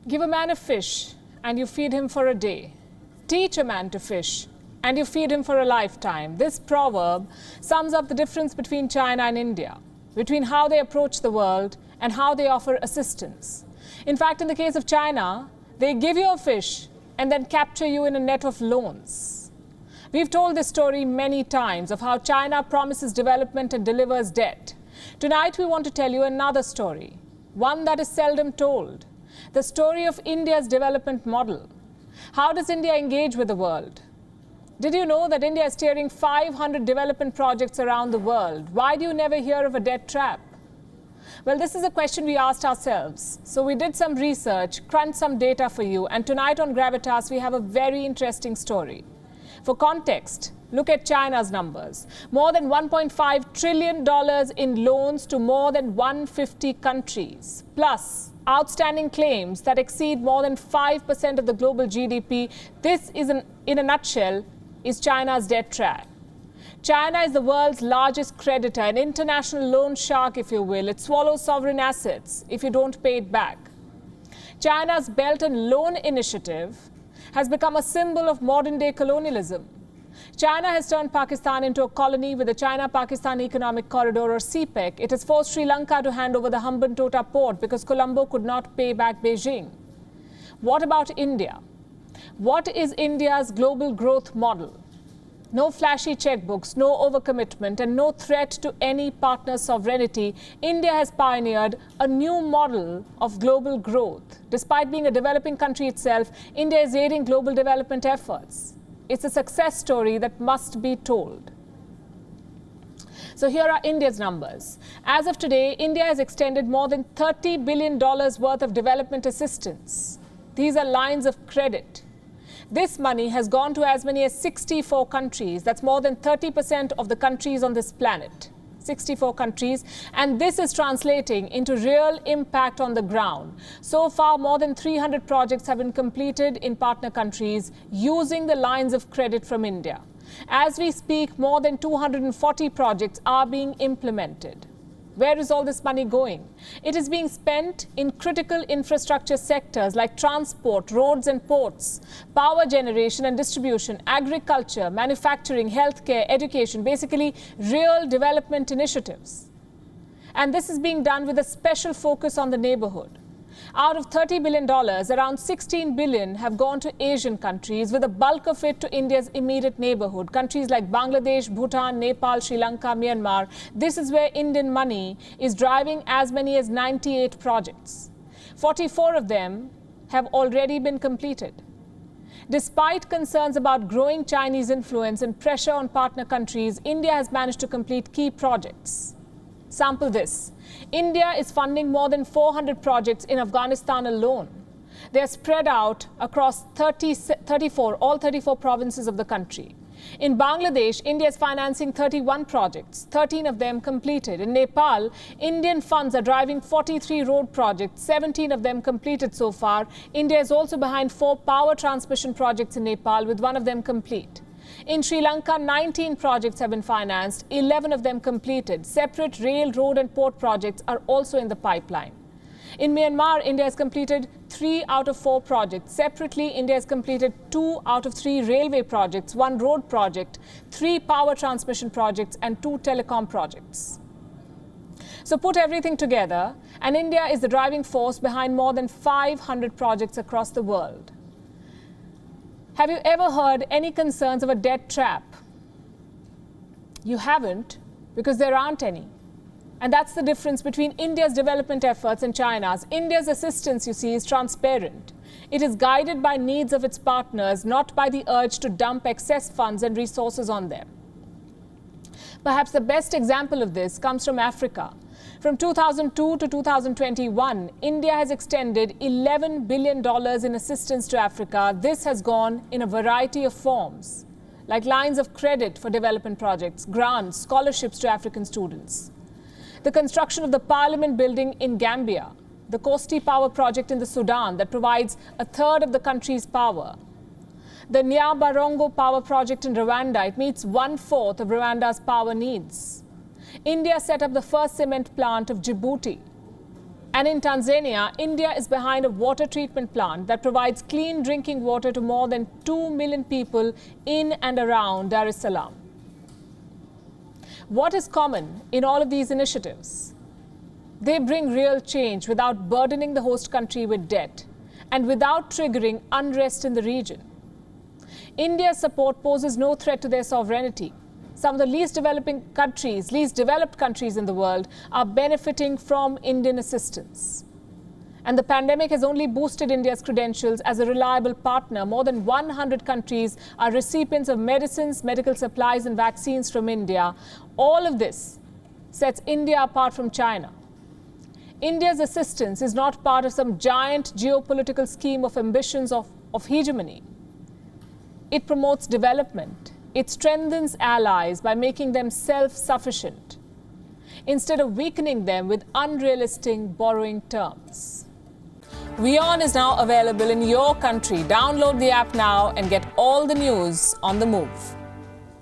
Give a man a fish and you feed him for a day. Teach a man to fish and you feed him for a lifetime. This proverb sums up the difference between China and India, between how they approach the world and how they offer assistance. In fact, in the case of China, they give you a fish and then capture you in a net of loans. We've told this story many times of how China promises development and delivers debt. Tonight, we want to tell you another story, one that is seldom told. The story of India's development model. How does India engage with the world? Did you know that India is steering 500 development projects around the world? Why do you never hear of a debt trap? Well, this is a question we asked ourselves. So we did some research, crunched some data for you, and tonight on Gravitas, we have a very interesting story. For context, look at China's numbers. More than $1.5 trillion in loans to more than 150 countries, plus outstanding claims that exceed more than 5% of the global GDP. This is, in a nutshell, is China's debt trap. China is the world's largest creditor, an international loan shark, if you will. It swallows sovereign assets if you don't pay it back. China's Belt and Loan Initiative has become a symbol of modern-day colonialism. China has turned Pakistan into a colony with the China-Pakistan Economic Corridor, or CPEC. It has forced Sri Lanka to hand over the Hambantota port because Colombo could not pay back Beijing. What about India? What is India's global growth model? No flashy checkbooks, no overcommitment, and no threat to any partner's sovereignty. India has pioneered a new model of global growth. Despite being a developing country itself, India is aiding global development efforts. It's a success story that must be told. So here are India's numbers. As of today, India has extended more than $30 billion worth of development assistance. These are lines of credit. This money has gone to as many as 64 countries. That's more than 30% of the countries on this planet. 64 countries. And this is translating into real impact on the ground. So far, more than 300 projects have been completed in partner countries using the lines of credit from India. As we speak, more than 240 projects are being implemented. Where is all this money going? It is being spent in critical infrastructure sectors like transport, roads and ports, power generation and distribution, agriculture, manufacturing, healthcare, education, basically real development initiatives. And this is being done with a special focus on the neighborhood. Out of $30 billion, around $16 billion have gone to Asian countries, with a bulk of it to India's immediate neighborhood. Countries like Bangladesh, Bhutan, Nepal, Sri Lanka, Myanmar. This is where Indian money is driving as many as 98 projects. 44 of them have already been completed. Despite concerns about growing Chinese influence and pressure on partner countries, India has managed to complete key projects. Sample this. India is funding more than 400 projects in Afghanistan alone. They are spread out across all 34 provinces of the country. In Bangladesh, India is financing 31 projects, 13 of them completed. In Nepal, Indian funds are driving 43 road projects, 17 of them completed so far. India is also behind 4 power transmission projects in Nepal, with one of them complete. In Sri Lanka, 19 projects have been financed, 11 of them completed. Separate rail, road and port projects are also in the pipeline. In Myanmar, India has completed 3 out of 4 projects. Separately, India has completed 2 out of 3 railway projects, 1 road project, 3 power transmission projects and 2 telecom projects. So put everything together, and India is the driving force behind more than 500 projects across the world. Have you ever heard any concerns of a debt trap? You haven't, because there aren't any. And that's the difference between India's development efforts and China's. India's assistance, you see, is transparent. It is guided by needs of its partners, not by the urge to dump excess funds and resources on them. Perhaps the best example of this comes from Africa. From 2002 to 2021, India has extended $11 billion in assistance to Africa. This has gone in a variety of forms, like lines of credit for development projects, grants, scholarships to African students. The construction of the Parliament building in Gambia, the Kosti Power Project in the Sudan that provides a third of the country's power. The Nyabarongo Power Project in Rwanda, it meets 1/4 of Rwanda's power needs. India set up the first cement plant of Djibouti. And in Tanzania, India is behind a water treatment plant that provides clean drinking water to more than 2 million people in and around Dar es Salaam. What is common in all of these initiatives? They bring real change without burdening the host country with debt and without triggering unrest in the region. India's support poses no threat to their sovereignty. Some of the least developed countries in the world are benefiting from Indian assistance. And the pandemic has only boosted India's credentials as a reliable partner. More than 100 countries are recipients of medicines, medical supplies and vaccines from India. All of this sets India apart from China. India's assistance is not part of some giant geopolitical scheme of ambitions of hegemony. It promotes development. It strengthens allies by making them self-sufficient, instead of weakening them with unrealistic borrowing terms. WION is now available in your country. Download the app now and get all the news on the move.